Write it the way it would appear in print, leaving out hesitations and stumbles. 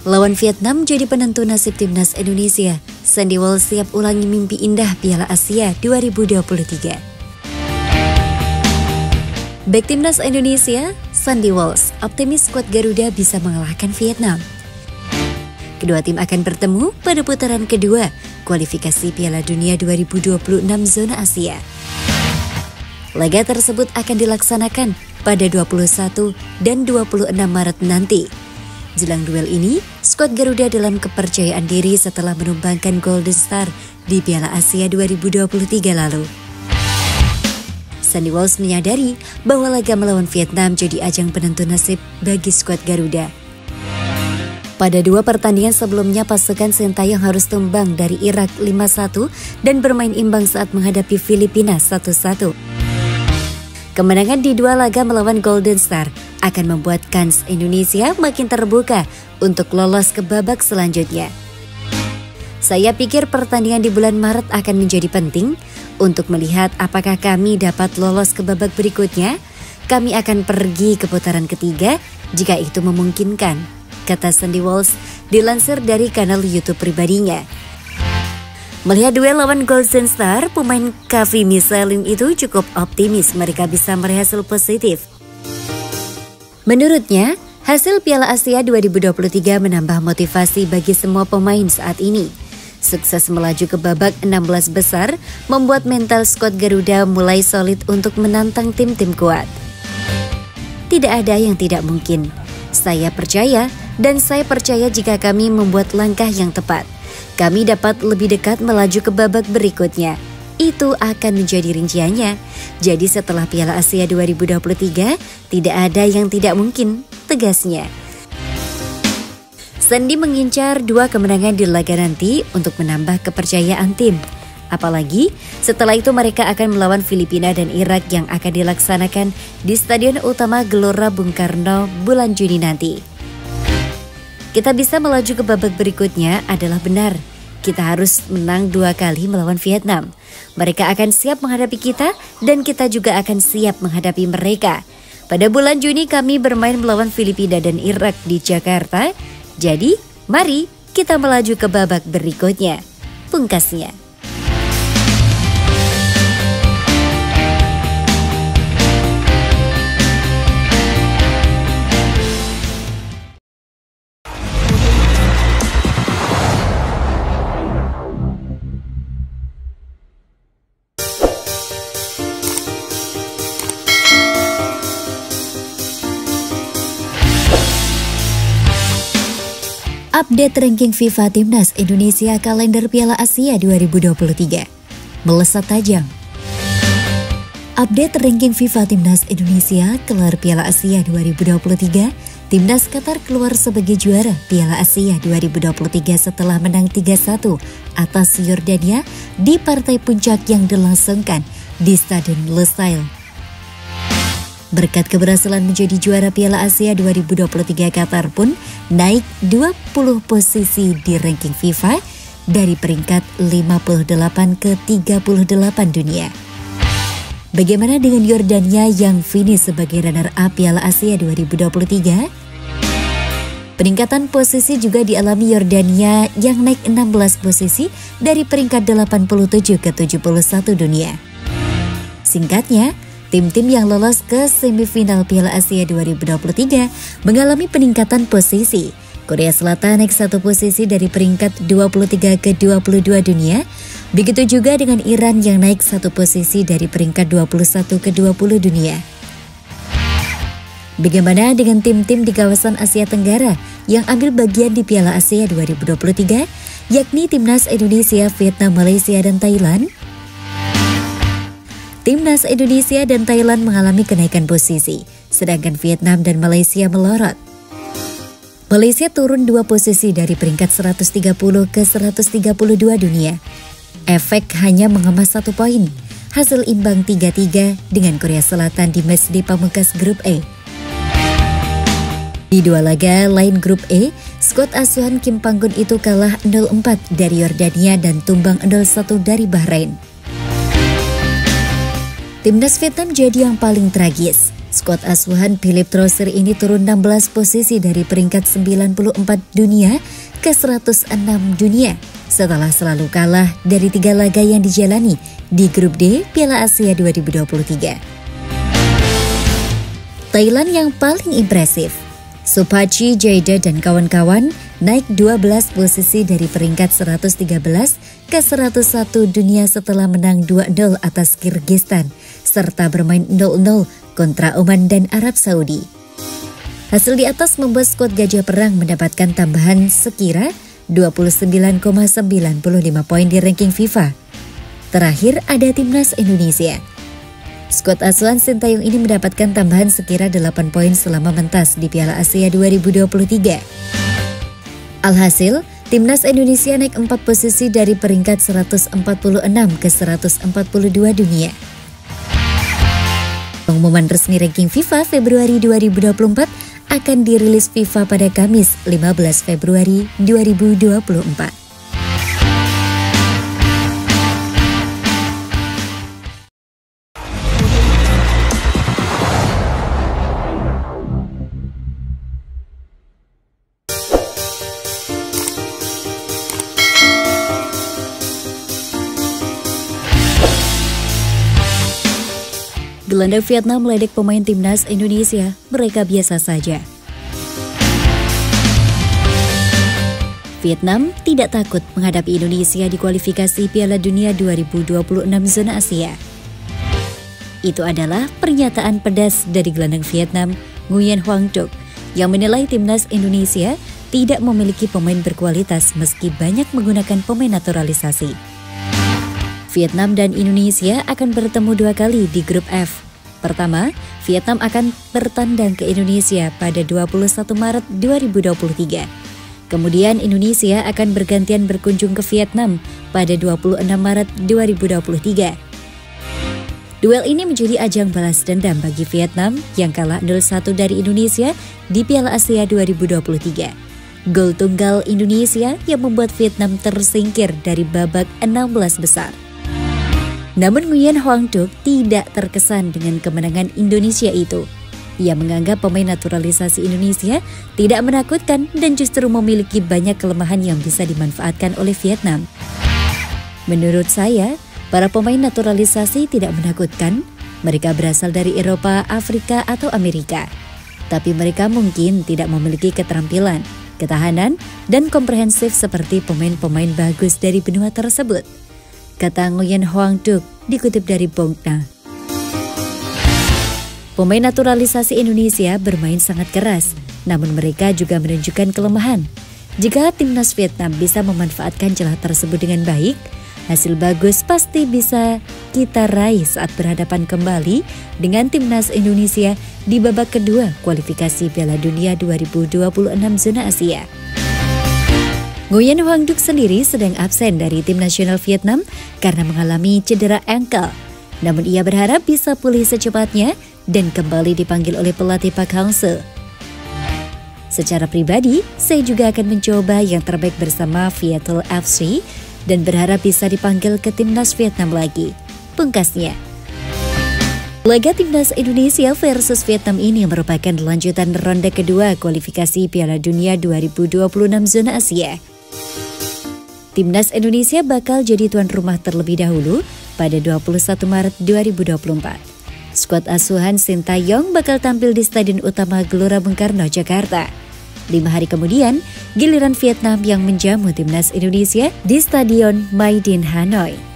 Lawan Vietnam jadi penentu nasib timnas Indonesia. Sandy Walsh siap ulangi mimpi indah Piala Asia 2023. Bek timnas Indonesia, Sandy Walsh, optimis skuad Garuda bisa mengalahkan Vietnam. Kedua tim akan bertemu pada putaran kedua kualifikasi Piala Dunia 2026 zona Asia. Laga tersebut akan dilaksanakan pada 21 dan 26 Maret nanti. Jelang duel ini, skuad Garuda dalam kepercayaan diri setelah menumbangkan Golden Star di Piala Asia 2023 lalu. Sandy Walsh menyadari bahwa laga melawan Vietnam jadi ajang penentu nasib bagi skuad Garuda. Pada dua pertandingan sebelumnya, pasukan Sintayong harus tumbang dari Irak 5-1 dan bermain imbang saat menghadapi Filipina 1-1. Kemenangan di dua laga melawan Golden Star akan membuat kans Indonesia makin terbuka untuk lolos ke babak selanjutnya. Saya pikir pertandingan di bulan Maret akan menjadi penting untuk melihat apakah kami dapat lolos ke babak berikutnya. Kami akan pergi ke putaran ketiga jika itu memungkinkan, kata Sandy Walsh dilansir dari kanal YouTube pribadinya. Melihat duel lawan Golden Star, pemain KV Michelin itu cukup optimis mereka bisa meraih hasil positif. Menurutnya, hasil Piala Asia 2023 menambah motivasi bagi semua pemain saat ini. Sukses melaju ke babak 16 besar membuat mental skuad Garuda mulai solid untuk menantang tim-tim kuat. Tidak ada yang tidak mungkin. Saya percaya dan saya percaya jika kami membuat langkah yang tepat, kami dapat lebih dekat melaju ke babak berikutnya. Itu akan menjadi rinciannya. Jadi setelah Piala Asia 2023, tidak ada yang tidak mungkin, tegasnya. Sandy mengincar dua kemenangan di laga nanti untuk menambah kepercayaan tim. Apalagi setelah itu mereka akan melawan Filipina dan Irak yang akan dilaksanakan di Stadion Utama Gelora Bung Karno bulan Juni nanti. Kita bisa melaju ke babak berikutnya adalah benar. Kita harus menang 2 kali melawan Vietnam. Mereka akan siap menghadapi kita dan kita juga akan siap menghadapi mereka. Pada bulan Juni kami bermain melawan Filipina dan Irak di Jakarta. Jadi, mari kita melaju ke babak berikutnya, pungkasnya. Update ranking FIFA Timnas Indonesia kalender Piala Asia 2023. Melesat tajam. Update ranking FIFA Timnas Indonesia gelar Piala Asia 2023. Timnas Qatar keluar sebagai juara Piala Asia 2023 setelah menang 3-1 atas Yordania di partai puncak yang dilangsungkan di Stadion Lusail. Berkat keberhasilan menjadi juara Piala Asia 2023, Qatar pun naik 20 posisi di ranking FIFA dari peringkat 58 ke 38 dunia. Bagaimana dengan Yordania yang finish sebagai runner-up Piala Asia 2023? Peningkatan posisi juga dialami Yordania yang naik 16 posisi dari peringkat 87 ke 71 dunia. Singkatnya, tim-tim yang lolos ke semifinal Piala Asia 2023 mengalami peningkatan posisi. Korea Selatan naik 1 posisi dari peringkat 23 ke 22 dunia. Begitu juga dengan Iran yang naik 1 posisi dari peringkat 21 ke 20 dunia. Bagaimana dengan tim-tim di kawasan Asia Tenggara yang ambil bagian di Piala Asia 2023, yakni Timnas Indonesia, Vietnam, Malaysia, dan Thailand? Timnas Indonesia dan Thailand mengalami kenaikan posisi, sedangkan Vietnam dan Malaysia melorot. Malaysia turun 2 posisi dari peringkat 130 ke 132 dunia. Efek hanya mengemas 1 poin, hasil imbang 3-3 dengan Korea Selatan di matchday pamungkas grup E. Di 2 laga lain grup E, skuad asuhan Kim Panggun itu kalah 0-4 dari Yordania dan tumbang 0-1 dari Bahrain. Timnas Vietnam jadi yang paling tragis. Skuad asuhan Philipp Trosser ini turun 16 posisi dari peringkat 94 dunia ke 106 dunia setelah selalu kalah dari 3 laga yang dijalani di Grup D Piala Asia 2023. Thailand yang paling impresif, Supachi Jaida dan kawan-kawan naik 12 posisi dari peringkat 113 ke 101 dunia setelah menang 2-0 atas Kyrgyzstan serta bermain 0-0 kontra Oman dan Arab Saudi. Hasil di atas membuat skuad Gajah Perang mendapatkan tambahan sekira 29,95 poin di ranking FIFA. Terakhir ada timnas Indonesia. Skuad asuhan Sintayong ini mendapatkan tambahan sekira 8 poin selama mentas di Piala Asia 2023. Alhasil, timnas Indonesia naik 4 posisi dari peringkat 146 ke 142 dunia. Pengumuman resmi ranking FIFA Februari 2024 akan dirilis FIFA pada Kamis 15 Februari 2024. Gelandang Vietnam meledek pemain timnas Indonesia, mereka biasa saja. Vietnam tidak takut menghadapi Indonesia di kualifikasi Piala Dunia 2026 zona Asia. Itu adalah pernyataan pedas dari gelandang Vietnam, Nguyen Hoang Duc, yang menilai timnas Indonesia tidak memiliki pemain berkualitas meski banyak menggunakan pemain naturalisasi. Vietnam dan Indonesia akan bertemu 2 kali di grup F. Pertama, Vietnam akan bertandang ke Indonesia pada 21 Maret 2023. Kemudian Indonesia akan bergantian berkunjung ke Vietnam pada 26 Maret 2023. Duel ini menjadi ajang balas dendam bagi Vietnam yang kalah 0-1 dari Indonesia di Piala Asia 2023. Gol tunggal Indonesia yang membuat Vietnam tersingkir dari babak 16 besar. Namun Nguyen Hoang Duc tidak terkesan dengan kemenangan Indonesia itu. Ia menganggap pemain naturalisasi Indonesia tidak menakutkan dan justru memiliki banyak kelemahan yang bisa dimanfaatkan oleh Vietnam. Menurut saya, para pemain naturalisasi tidak menakutkan. Mereka berasal dari Eropa, Afrika, atau Amerika. Tapi mereka mungkin tidak memiliki keterampilan, ketahanan, dan komprehensif seperti pemain-pemain bagus dari benua tersebut, kata Nguyen Hoang Duc dikutip dari Bongna. Pemain naturalisasi Indonesia bermain sangat keras, namun mereka juga menunjukkan kelemahan. Jika timnas Vietnam bisa memanfaatkan celah tersebut dengan baik, hasil bagus pasti bisa kita raih saat berhadapan kembali dengan timnas Indonesia di babak kedua kualifikasi Piala Dunia 2026 zona Asia. Nguyen Hoang Duc sendiri sedang absen dari tim nasional Vietnam karena mengalami cedera ankle. Namun ia berharap bisa pulih secepatnya dan kembali dipanggil oleh pelatih Park Hang-seo. Secara pribadi, saya juga akan mencoba yang terbaik bersama Viettel FC dan berharap bisa dipanggil ke timnas Vietnam lagi, pungkasnya. Laga timnas Indonesia versus Vietnam ini merupakan lanjutan ronde kedua kualifikasi Piala Dunia 2026 zona Asia. Timnas Indonesia bakal jadi tuan rumah terlebih dahulu pada 21 Maret 2024. Skuad asuhan Sintayong bakal tampil di Stadion Utama Gelora Bung Karno, Jakarta. 5 hari kemudian, giliran Vietnam yang menjamu timnas Indonesia di Stadion Mai Dinh, Hanoi.